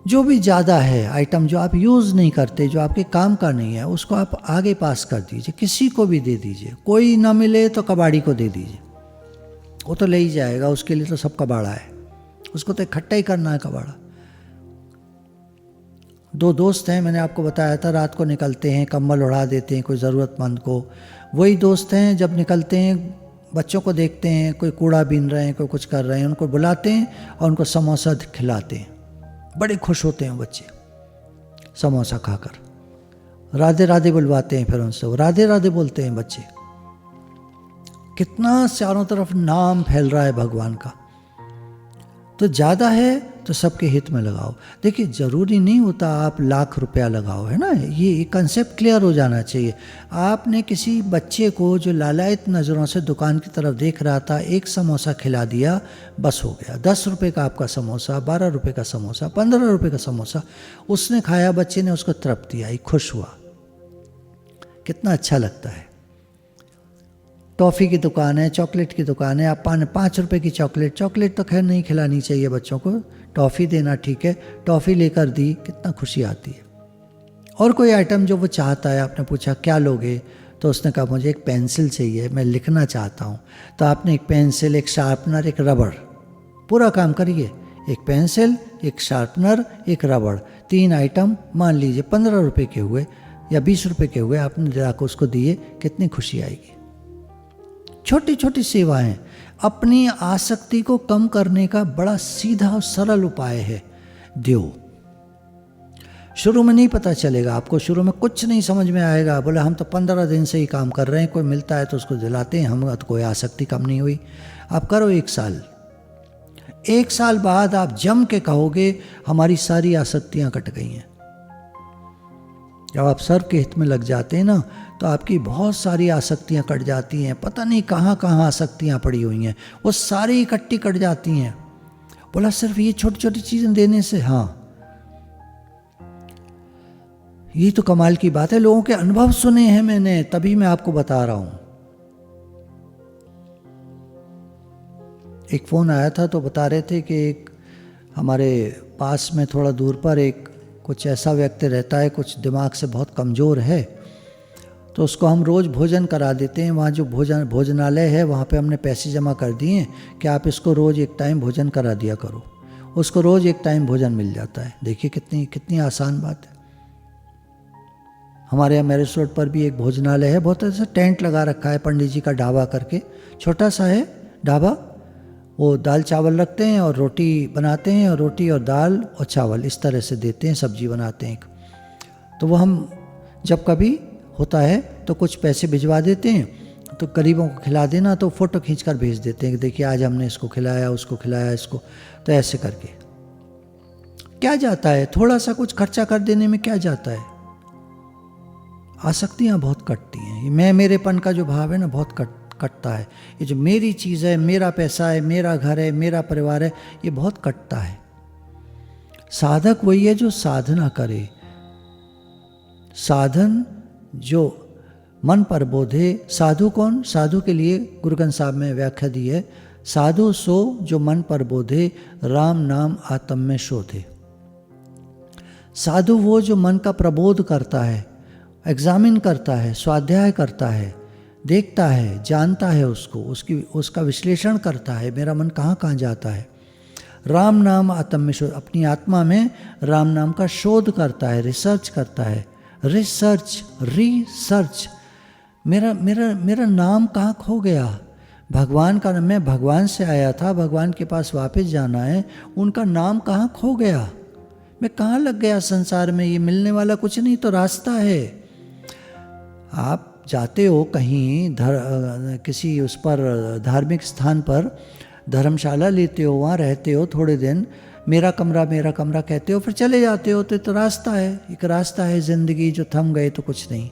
जो भी ज़्यादा है आइटम जो आप यूज़ नहीं करते, जो आपके काम का नहीं है, उसको आप आगे पास कर दीजिए, किसी को भी दे दीजिए। कोई ना मिले तो कबाड़ी को दे दीजिए, वो तो ले ही जाएगा, उसके लिए तो सब कबाड़ा है, उसको तो इकट्ठा ही करना है कबाड़ा। दो दोस्त हैं, मैंने आपको बताया था, रात को निकलते हैं, कंबल उड़ा देते हैं कोई ज़रूरतमंद को। वही दोस्त हैं जब निकलते हैं, बच्चों को देखते हैं कोई कूड़ा बीन रहे हैं, कोई कुछ कर रहे हैं, उनको बुलाते हैं और उनको समोसा खिलाते हैं। बड़े खुश होते हैं बच्चे समोसा खाकर, राधे राधे बुलवाते हैं, फिर उनसे वो राधे राधे बोलते हैं बच्चे। कितना चारों तरफ नाम फैल रहा है भगवान का। तो ज़्यादा है तो सबके हित में लगाओ। देखिए ज़रूरी नहीं होता आप लाख रुपया लगाओ, है ना, ये कंसेप्ट क्लियर हो जाना चाहिए। आपने किसी बच्चे को जो लालायत नज़रों से दुकान की तरफ देख रहा था, एक समोसा खिला दिया, बस हो गया। 10 रुपये का आपका समोसा, 12 रुपये का समोसा, 15 रुपये का समोसा, उसने खाया, बच्चे ने, उसको तृप्ति आई, खुश हुआ, कितना अच्छा लगता है। टॉफ़ी की दुकान है, चॉकलेट की दुकान है, आप 5 रुपये की चॉकलेट तो खैर नहीं खिलानी चाहिए बच्चों को, टॉफ़ी देना ठीक है, टॉफ़ी लेकर दी, कितना खुशी आती है। और कोई आइटम जो वो चाहता है, आपने पूछा क्या लोगे, तो उसने कहा मुझे एक पेंसिल चाहिए, मैं लिखना चाहता हूँ। तो आपने एक पेंसिल, एक शार्पनर, एक रबड़, पूरा काम करिए। एक पेंसिल, एक शार्पनर, एक रबड़, 3 आइटम मान लीजिए 15 रुपये के हुए या 20 रुपये के हुए, आपने जाकर उसको दिए, कितनी खुशी आएगी। छोटी छोटी सेवाएं अपनी आसक्ति को कम करने का बड़ा सीधा और सरल उपाय है। दो, शुरू में नहीं पता चलेगा आपको, शुरू में कुछ नहीं समझ में आएगा, बोले हम तो 15 दिन से ही काम कर रहे हैं, कोई मिलता है तो उसको दिलाते हैं, हम तो कोई आसक्ति कम नहीं हुई। आप करो 1 साल, 1 साल बाद आप जम के कहोगे हमारी सारी आसक्तियां कट गई हैं। जब आप सर्व के हित में लग जाते हैं ना, तो आपकी बहुत सारी आसक्तियां कट जाती हैं, पता नहीं कहाँ कहाँ आसक्तियां पड़ी हुई हैं, वो सारी इकट्ठी कट जाती हैं। बोला सिर्फ ये छोटी छोटी चीज़ें देने से, हाँ ये तो कमाल की बात है, लोगों के अनुभव सुने हैं मैंने, तभी मैं आपको बता रहा हूं। एक फ़ोन आया था तो बता रहे थे कि एक हमारे पास में थोड़ा दूर पर एक कुछ ऐसा व्यक्ति रहता है, कुछ दिमाग से बहुत कमज़ोर है, तो उसको हम रोज़ भोजन करा देते हैं। वहाँ जो भोजनालय है वहाँ पे हमने पैसे जमा कर दिए कि आप इसको रोज़ एक टाइम भोजन करा दिया करो, उसको रोज़ एक टाइम भोजन मिल जाता है। देखिए कितनी कितनी आसान बात है। हमारे यहाँ मैरिज रोड पर भी एक भोजनालय है, बहुत ऐसा टेंट लगा रखा है, पंडित जी का ढाबा करके, छोटा सा है ढाबा। वो दाल चावल रखते हैं और रोटी बनाते हैं, और रोटी और दाल और चावल इस तरह से देते हैं, सब्जी बनाते हैं। तो वो हम जब कभी होता है तो कुछ पैसे भिजवा देते हैं, तो गरीबों को खिला देना, तो फ़ोटो खींच कर भेज देते हैं कि देखिए आज हमने इसको खिलाया, उसको खिलाया, इसको। तो ऐसे करके क्या जाता है, थोड़ा सा कुछ खर्चा कर देने में क्या जाता है। आसक्तियाँ बहुत कटती हैं, ये मैं मेरेपन का जो भाव है ना, बहुत कटता है। ये जो मेरी चीज़ है, मेरा पैसा है, मेरा घर है, मेरा परिवार है, ये बहुत कटता है। साधक वही है जो साधना करे, साधन जो मन पर बोधे। साधु कौन? साधु के लिए गुरु ग्रंथ साहब में व्याख्या दी है, साधु सो जो मन पर बोधे, राम नाम आत्म में शोधे। साधु वो जो मन का प्रबोध करता है, एग्जामिन करता है, स्वाध्याय करता है, देखता है, जानता है उसको, उसका विश्लेषण करता है, मेरा मन कहाँ कहाँ जाता है। राम नाम आत्म में शोध, अपनी आत्मा में राम नाम का शोध करता है, रिसर्च करता है। रिसर्च, मेरा नाम कहाँ खो गया, भगवान का, मैं भगवान से आया था, भगवान के पास वापस जाना है, उनका नाम कहाँ खो गया, मैं कहाँ लग गया संसार में। ये मिलने वाला कुछ नहीं तो रास्ता है। आप जाते हो कहीं किसी उस पर धार्मिक स्थान पर धर्मशाला लेते हो, वहाँ रहते हो थोड़े दिन, मेरा कमरा कहते हो, फिर चले जाते हो। तो रास्ता है, एक रास्ता है जिंदगी, जो थम गए तो कुछ नहीं।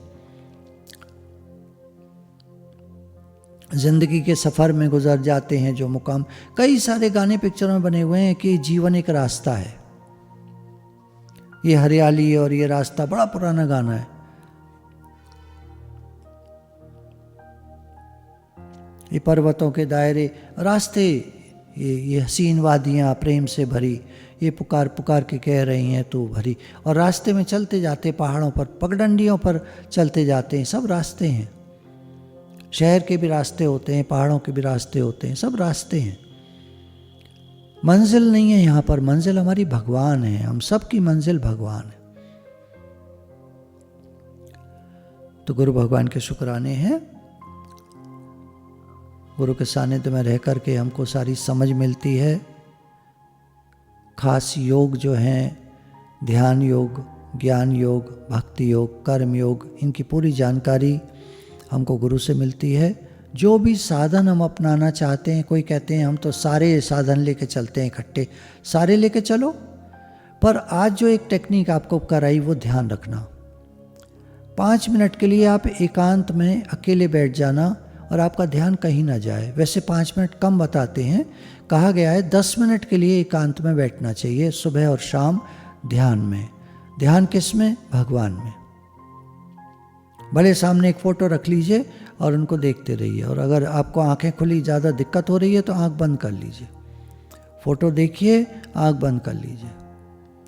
जिंदगी के सफ़र में गुजर जाते हैं जो मुकाम। कई सारे गाने पिक्चरों में बने हुए हैं कि जीवन एक रास्ता है, ये हरियाली और ये रास्ता, बड़ा पुराना गाना है। ये पर्वतों के दायरे, रास्ते, ये हसीन वादियाँ प्रेम से भरी, ये पुकार पुकार के कह रही हैं तू भरी। और रास्ते में चलते जाते, पहाड़ों पर, पगडंडियों पर चलते जाते हैं, सब रास्ते हैं। शहर के भी रास्ते होते हैं, पहाड़ों के भी रास्ते होते हैं, सब रास्ते हैं। मंजिल नहीं है यहाँ पर, मंजिल हमारी भगवान है, हम सब की मंजिल भगवान है। तो गुरु भगवान के शुक्राने हैं, गुरु के सानिध्य में रह करके हमको सारी समझ मिलती है। खास योग जो हैं, ध्यान योग, ज्ञान योग, भक्ति योग, कर्म योग, इनकी पूरी जानकारी हमको गुरु से मिलती है। जो भी साधन हम अपनाना चाहते हैं, कोई कहते हैं हम तो सारे साधन लेके चलते हैं इकट्ठे, सारे लेके चलो, पर आज जो एक टेक्निक आपको कराई वो ध्यान रखना। 5 मिनट के लिए आप एकांत में अकेले बैठ जाना और आपका ध्यान कहीं ना जाए। वैसे 5 मिनट कम बताते हैं, कहा गया है 10 मिनट के लिए एकांत में बैठना चाहिए, सुबह और शाम ध्यान में। ध्यान किस में? भगवान में। भले सामने एक फ़ोटो रख लीजिए और उनको देखते रहिए, और अगर आपको आंखें खुली ज़्यादा दिक्कत हो रही है तो आंख बंद कर लीजिए, फ़ोटो देखिए, आंख बंद कर लीजिए,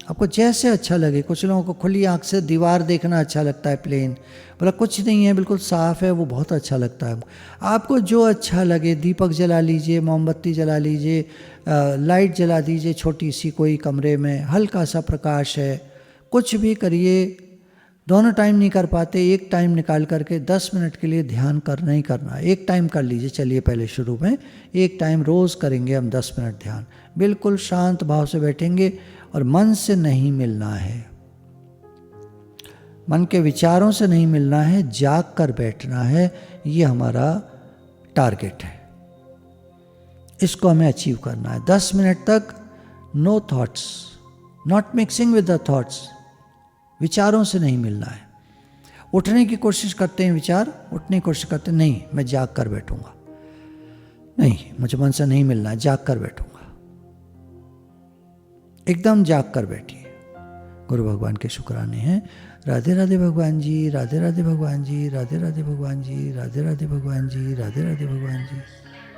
आपको जैसे अच्छा लगे। कुछ लोगों को खुली आंख से दीवार देखना अच्छा लगता है, प्लेन, मतलब कुछ नहीं है, बिल्कुल साफ़ है, वो बहुत अच्छा लगता है। आपको जो अच्छा लगे, दीपक जला लीजिए, मोमबत्ती जला लीजिए, लाइट जला दीजिए छोटी सी कोई कमरे में, हल्का सा प्रकाश है, कुछ भी करिए। दोनों टाइम नहीं कर पाते, एक टाइम निकाल करके 10 मिनट के लिए ध्यान करना ही करना। एक टाइम कर लीजिए, चलिए पहले शुरू में एक टाइम रोज़ करेंगे हम 10 मिनट ध्यान। बिल्कुल शांत भाव से बैठेंगे और मन से नहीं मिलना है, मन के विचारों से नहीं मिलना है, जाग कर बैठना है। ये हमारा टारगेट है, इसको हमें अचीव करना है। 10 मिनट तक no thoughts, not mixing with the thoughts, विचारों से नहीं मिलना है। उठने की कोशिश करते हैं विचार, उठने की कोशिश करते हैं, नहीं मैं जाग कर बैठूंगा, नहीं मुझे मन से नहीं मिलना है, जाग कर बैठूंगा। एकदम जाग कर बैठिए। गुरु भगवान के शुक्राने हैं। राधे राधे भगवान जी, राधे राधे भगवान जी, राधे राधे भगवान जी, राधे राधे भगवान जी, राधे राधे भगवान जी।